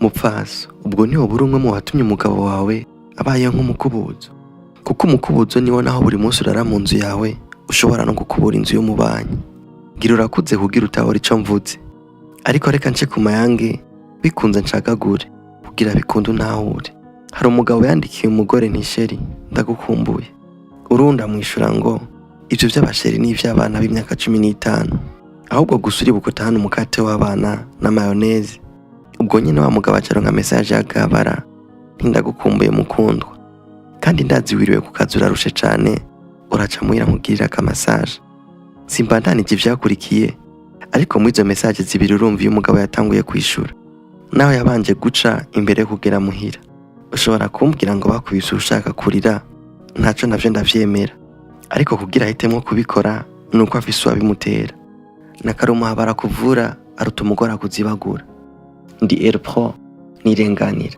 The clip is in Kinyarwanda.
Mupfaso, ubwo niho buri umwe mu watumye umugabo wawe abayeho nk'umukubuzo? Kuko umukubuzo niwo naho buri munsi urara mu nzu yawe ushobora no gukubura inzu y'umubanyi. Ngira urakuze kugira utabora ico mvuze, ariko reka nce ku mayange bikunze nshagagure kugira bikunde untahure. Hari umugabo yandikiye umugore nti sheri ndagukumbuye, urundi amwishura ngo ivyo vy'abasheri ni ivy'abana b'imyaka 15, ahubwo gusa uribuka utahana umukate w'abana na mayoneze. Ubwo nyine wa mugabo acaronka message yagabara nti ndagukumbuye mukundwa, kandi ndazi wiriwe ku kazi urarushe cane, uraca muhira nkugirira aka massage. Simbandanije ivyakurikiye, ariko muri izo message zibiri urumva iyo umugabo yatanguye kwishura, naho yabanje guca imbere yo kugera muhira. Ushobora kumbwira ngo bakubise ushaka kurira, ntaco navyo ndavyemera, ariko kugira ahitemwo kubikora nuko afise uwabimutera. Nakarumuha barakuvura aruta umugore akuzibagura. Ndi Elpro nirenganira.